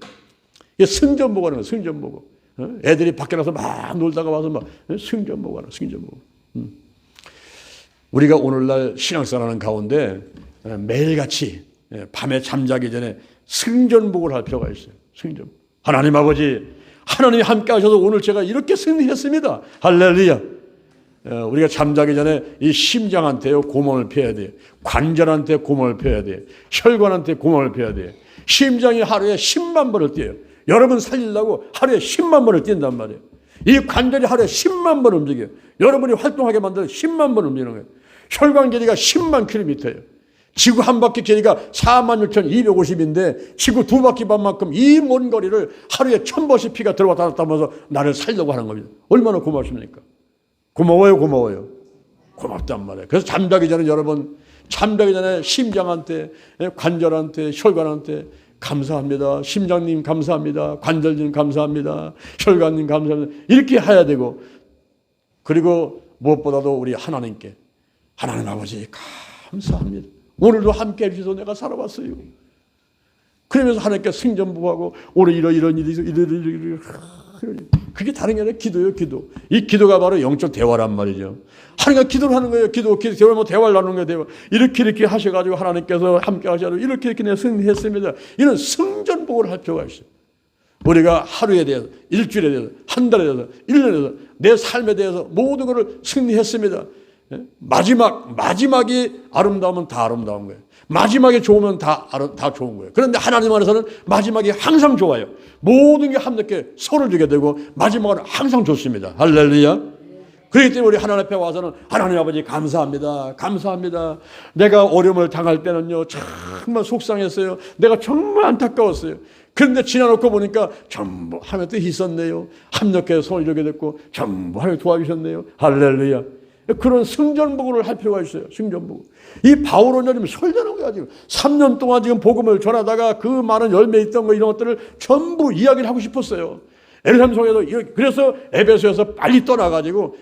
이게 승전 보고 하는 거예요. 승전 보고. 애들이 밖에 나서 막 놀다가 와서 막 승전 보고 하는 거예요. 승전 보고. 우리가 오늘날 신앙생활하는 가운데 매일같이 밤에 잠자기 전에 승전복을 할 필요가 있어요. 승전. 하나님 아버지, 하나님이 함께 하셔서 오늘 제가 이렇게 승리했습니다. 할렐루야. 우리가 잠자기 전에 이 심장한테요 고문을 펴야 돼요. 관절한테 고문을 펴야 돼요. 혈관한테 고문을 펴야 돼요. 심장이 하루에 10만 번을 뛰어요. 여러분 살리려고 하루에 10만 번을 뛴단 말이에요. 이 관절이 하루에 10만 번 움직여요. 여러분이 활동하게 만들어 10만 번 움직이는 거예요. 혈관 길이가 10만 킬로미터예요. 지구 한 바퀴 길이가 46,250인데 지구 두 바퀴 반만큼 이 먼 거리를 하루에 1000번씩 피가 들어왔다 갔다 하면서 나를 살려고 하는 겁니다. 얼마나 고맙습니까? 고마워요, 고마워요. 고맙단 말이에요. 그래서 잠자기 전에 여러분, 잠자기 전에 심장한테, 관절한테, 혈관한테 감사합니다. 심장님 감사합니다. 관절님 감사합니다. 혈관님 감사합니다. 이렇게 해야 되고, 그리고 무엇보다도 우리 하나님께, 하나님 아버지 감사합니다. 오늘도 함께 해주셔서 내가 살아왔어요. 그러면서 하나님께 승전부하고 오늘 이런 일이 있어, 이런 그게 다른 게 아니라 기도예요, 기도. 이 기도가 바로 영적 대화란 말이죠. 하나님과 기도를 하는 거예요. 기도, 대화를 뭐 대화를 나누는 거예요, 대화. 이렇게 하셔가지고 하나님께서 함께 하셔가지고 이렇게 내가 승리했습니다. 이런 승전복을 할 필요가 있어요. 우리가 하루에 대해서, 일주일에 대해서, 한 달에 대해서, 1년에 대해서, 내 삶에 대해서 모든 것을 승리했습니다. 마지막이 아름다우면 다 아름다운 거예요. 마지막에 좋으면 다 좋은 거예요. 그런데 하나님 안에서는 마지막이 항상 좋아요. 모든 게 함께 선을 주게 되고 마지막은 항상 좋습니다. 할렐루야. 그렇기 때문에 우리 하나님 앞에 와서는 하나님 아버지 감사합니다. 감사합니다. 내가 어려움을 당할 때는요 정말 속상했어요. 내가 정말 안타까웠어요. 그런데 지나놓고 보니까 전부 하나님 뜻이 있었네요. 합력해서 손을 주게 됐고 전부 하나님 도와주셨네요. 할렐루야. 그런 승전보고를 할 필요가 있어요. 승전보고. 이 바울은 지금 설전한 거야. 지금 3년 동안 지금 복음을 전하다가 그 많은 열매 있던 거 이런 것들을 전부 이야기를 하고 싶었어요. 예루살렘 성에서. 그래서 에베소에서 빨리 떠나가지고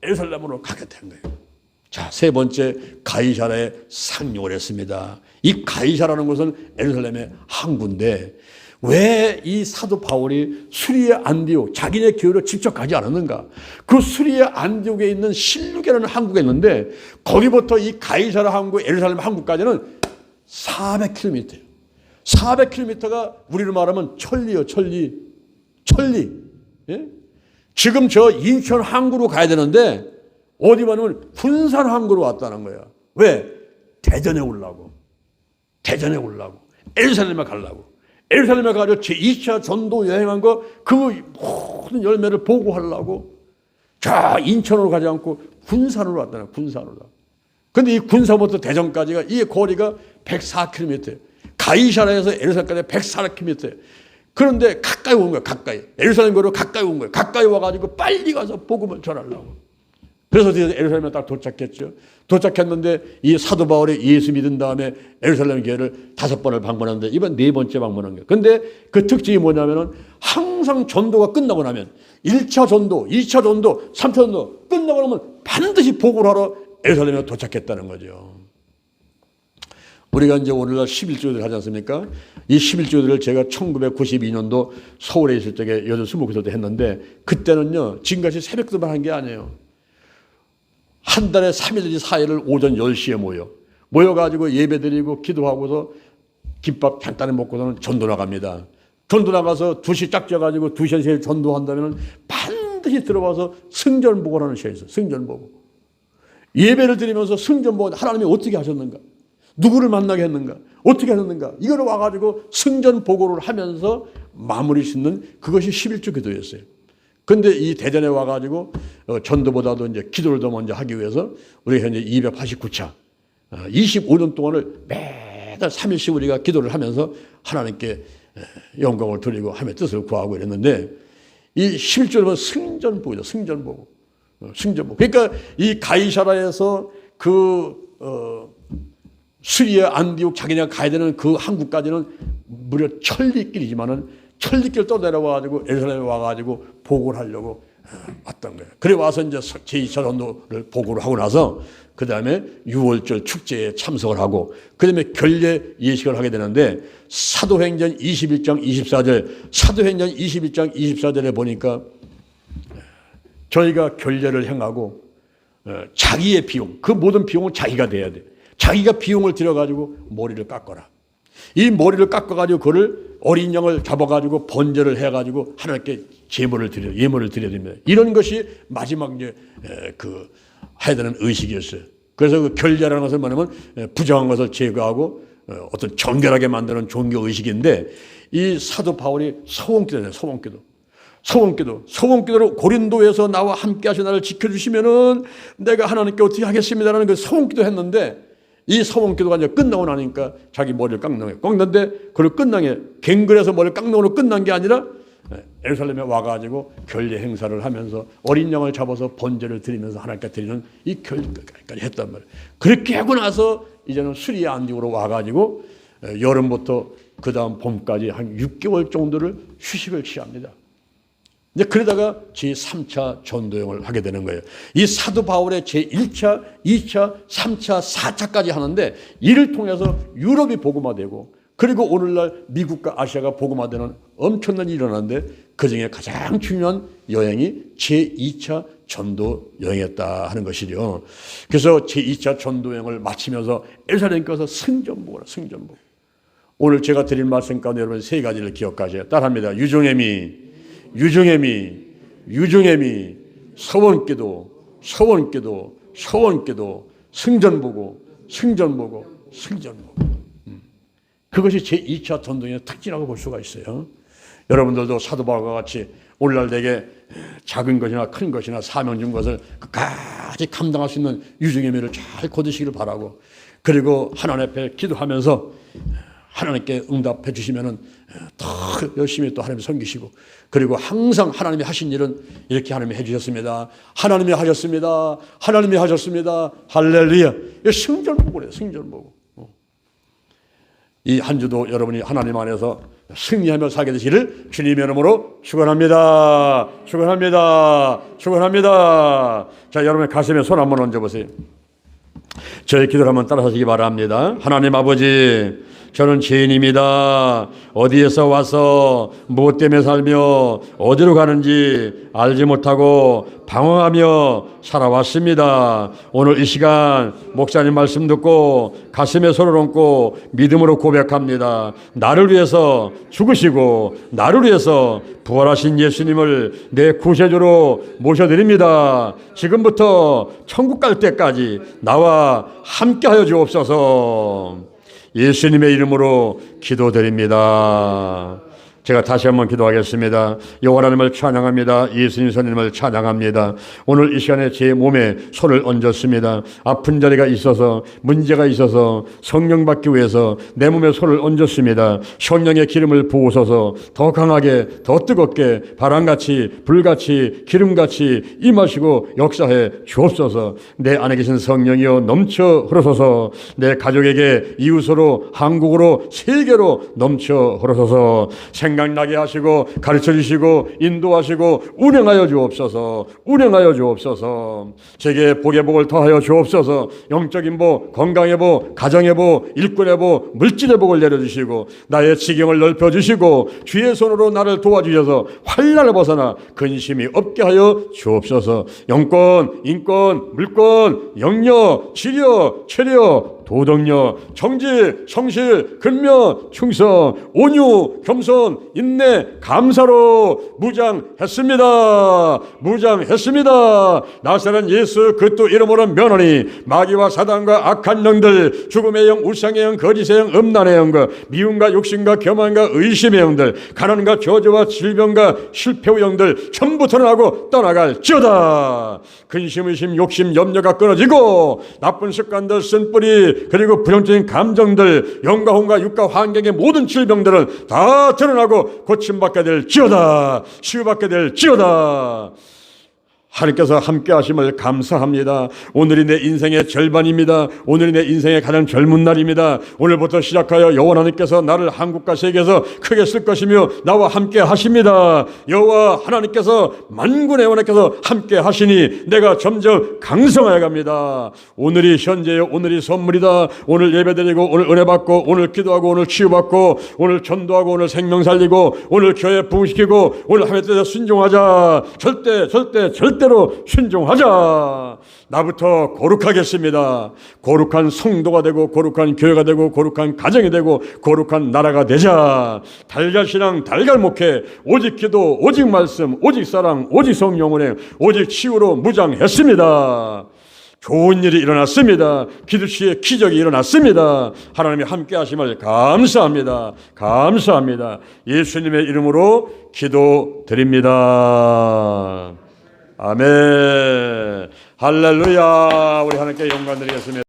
예루살렘으로 가게 된 거예요. 자, 세 번째, 가이사라에 상륙을 했습니다. 이 가이사라는 곳은 예루살렘의 항구인데 왜 이 사도 바울이 수리의 안디옥, 자기네 교회로 직접 가지 않았는가? 그 수리의 안디옥에 있는 실룩이라는 항구가 있는데 거기부터 이 가이사라 항구, 예루살렘 항구까지는 400km예요. 400km가 우리로 말하면 천리요, 천리. 예? 지금 저 인천 항구로 가야 되는데 어디 가면 군산 항구로 왔다는 거야. 왜? 대전에 오려고. 예루살렘에 가려고. 예루살렘에 가서 제2차 전도 여행한 거 그 모든 열매를 보고하려고 자 인천으로 가지 않고 군산으로 왔다는 군산으로. 그런데 이 군산부터 대전까지가 이 거리가 104km. 가이사라에서 예루살렘까지 104km. 그런데 가까이 온 거야. 가까이. 예루살렘 거리로 가까이 온 거야. 가까이 와가지고 빨리 가서 복음을 전하려고. 그래서 예루살렘에 딱 도착했죠. 도착했는데 이 사도 바울이 예수 믿은 다음에 예루살렘 교회를 5번을 방문하는데 이번 4번째 방문한 거예요. 근데 그 특징이 뭐냐면은 항상 전도가 끝나고 나면 1차 전도, 2차 전도, 3차 전도 끝나고 나면 반드시 보고를 하러 예루살렘에 도착했다는 거죠. 우리가 이제 오늘날 11조들 하지 않습니까? 이 11조들을 제가 1992년도 서울에 있을 적에 여덟 스무고서 때 했는데 그때는요 지금같이 새벽 기도만 한 게 아니에요. 한 달에 3일이지 4일을 오전 10시에 모여가지고 예배드리고 기도하고서 김밥 간단히 먹고서는 전도 나갑니다. 전도 나가서 2시 짝 져가지고 2시간 3일 전도한다면 반드시 들어와서 승전보고라는 시간이 있어요. 승전보고. 예배를 드리면서 승전보고 하나님이 어떻게 하셨는가? 누구를 만나게 했는가? 어떻게 하셨는가? 이걸 와가지고 승전보고를 하면서 마무리 짓는 그것이 11조 기도였어요. 근데 이 대전에 와가지고 전도보다도 이제 기도를 더 먼저 하기 위해서 우리가 현재 289차 25년 동안을 매달 3일씩 우리가 기도를 하면서 하나님께 영광을 드리고 하나님의 뜻을 구하고 이랬는데 이 11조는 승전보고죠. 승전보고. 그러니까 이 가이사라에서 수리의 안디옥 자기네가 가야 되는 그 항구까지는 무려 천리길이지만은 천리길 또 내려와가지고 예루살렘에 와가지고 보고를 하려고 왔던 거예요. 그래 와서 이제 제2차 전도를 보고를 하고 나서 그 다음에 6월절 축제에 참석을 하고 그 다음에 결례 예식을 하게 되는데 사도행전 21장 24절 사도행전 21장 24절에 보니까 저희가 결례를 행하고 자기의 비용 그 모든 비용은 자기가 돼야 돼. 자기가 비용을 들여가지고 머리를 깎아라. 이 머리를 깎아가지고 그를 어린 양을 잡아가지고 번제를 해가지고 하나님께 예물을 드려야 됩니다. 이런 것이 마지막 이제 해야 되는 의식이었어요. 그래서 그 결례라는 것은 뭐냐면 부정한 것을 제거하고 어떤 정결하게 만드는 종교 의식인데 이 사도 바울이 소원기도잖아요. 소원기도로 고린도에서 나와 함께 하신 나를 지켜주시면은 내가 하나님께 어떻게 하겠습니다라는 그 소원기도 했는데 이 소원기도가 이제 끝나고 나니까 자기 머리를 깎는데 그걸 끝나게 갱글에서 머리를 깎는 걸로 끝난 게 아니라 예루살렘에 와가지고 결례 행사를 하면서 어린 양을 잡아서 번제를 드리면서 하나님께 드리는 이 결례까지 했단 말이에요. 그렇게 하고 나서 이제는 수리의 안디옥으로 와가지고 여름부터 그 다음 봄까지 한 6개월 정도를 휴식을 취합니다. 이제 그러다가 제3차 전도여행을 하게 되는 거예요. 이 사도 바울의 제1차, 2차, 3차, 4차까지 하는데 이를 통해서 유럽이 복음화되고 그리고 오늘날 미국과 아시아가 복음화되는 엄청난 일이 일어나는데 그중에 가장 중요한 여행이 제2차 전도 여행이었다 하는 것이죠. 그래서 제2차 전도 여행을 마치면서 예루살렘에 가서 승전보고라. 오늘 제가 드릴 말씀 가운데 여러분 세 가지를 기억하세요. 따라합니다. 유종애미, 서원기도, 승전보고. 그것이 제2차 전도의 특징이라고 볼 수가 있어요. 여러분들도 사도 바울과 같이 오늘날 내게 작은 것이나 큰 것이나 사명 준 것을 끝까지 감당할 수 있는 유종애미를 잘 거두시기를 바라고 그리고 하나님 앞에 기도하면서 하나님께 응답해 주시면은 더 열심히 또 하나님 섬기시고, 그리고 항상 하나님이 하신 일은 이렇게 하나님이 해주셨습니다. 하나님이 하셨습니다. 하나님이 하셨습니다. 할렐루야. 승전 보고래요. 승전 보고. 이 한 주도 여러분이 하나님 안에서 승리하며 살게 되시기를 주님의 이름으로 축원합니다. 축원합니다. 축원합니다. 자, 여러분의 가슴에 손 한번 얹어보세요. 저의 기도를 한번 따라하시기 바랍니다. 하나님 아버지, 저는 죄인입니다. 어디에서 와서 무엇 때문에 살며 어디로 가는지 알지 못하고 방황하며 살아왔습니다. 오늘 이 시간 목사님 말씀 듣고 가슴에 손을 얹고 믿음으로 고백합니다. 나를 위해서 죽으시고 나를 위해서 부활하신 예수님을 내 구세주로 모셔드립니다. 지금부터 천국 갈 때까지 나와 함께하여 주옵소서. 예수님의 이름으로 기도드립니다. 제가 다시 한번 기도하겠습니다. 여호와 하나님을 찬양합니다. 예수님 선생님을 찬양합니다. 오늘 이 시간에 제 몸에 손을 얹었습니다. 아픈 자리가 있어서, 문제가 있어서 성령 받기 위해서 내 몸에 손을 얹었습니다. 성령의 기름을 부으소서 더 강하게, 더 뜨겁게, 바람같이, 불같이, 기름같이 임하시고 역사해 주옵소서. 내 안에 계신 성령이여 넘쳐 흐르소서. 내 가족에게, 이웃으로, 한국으로, 세계로 넘쳐 흐르소서. 생각나게 하시고 가르쳐 주시고 인도하시고 운행하여 주옵소서. 운행하여 주옵소서. 제게 복의 복을 더하여 주옵소서. 영적인 복, 건강의 복, 가정의 복, 일꾼의 복, 물질의 복을 내려주시고 나의 지경을 넓혀주시고 주의 손으로 나를 도와주셔서 환난을 벗어나 근심이 없게 하여 주옵소서. 영권, 인권, 물권, 영력, 지력, 체력, 도덕력, 정직, 성실, 근면, 충성, 온유, 겸손, 인내, 감사로 무장했습니다. 무장했습니다. 나사렛 예수 그리스도 이름으로 면하니 마귀와 사단과 악한 영들, 죽음의 영, 우상의 영, 거짓의 영, 음란의 영과 미움과 욕심과 교만과 의심의 영들, 가난과 저주와 질병과 실패의 영들 전부 드러나고 떠나갈지어다. 근심, 의심, 욕심, 염려가 끊어지고 나쁜 습관들, 쓴뿌리, 그리고 부정적인 감정들, 영과 혼과 육과 환경의 모든 질병들은 다 드러나고 고침받게 될지어다. 치유받게 될지어다. 하나님께서 함께 하심을 감사합니다. 오늘이 내 인생의 절반입니다. 오늘이 내 인생의 가장 젊은 날입니다. 오늘부터 시작하여 여호와 하나님께서 나를 한국과 세계에서 크게 쓸 것이며 나와 함께 하십니다. 여호와 하나님께서 만군의 하나님께서 함께 하시니 내가 점점 강성하여 갑니다. 오늘이 현재요, 오늘이 선물이다. 오늘 예배드리고 오늘 은혜 받고 오늘 기도하고 오늘 치유받고 오늘 전도하고 오늘 생명 살리고 오늘 교회 부흥시키고 오늘 하나님 뜻에 순종하자. 절대로 순종하자. 나부터 거룩하겠습니다. 거룩한 성도가 되고 거룩한 교회가 되고 거룩한 가정이 되고 거룩한 나라가 되자. 달걀신앙 달걀목회, 오직 기도, 오직 말씀, 오직 사랑, 오직 성령 운행, 오직 치유로 무장했습니다. 좋은 일이 일어났습니다. 기도시에 기적이 일어났습니다. 하나님이 함께 하심을 감사합니다. 감사합니다. 예수님의 이름으로 기도드립니다. 아멘. 할렐루야. 우리 하나님께 영광 드리겠습니다.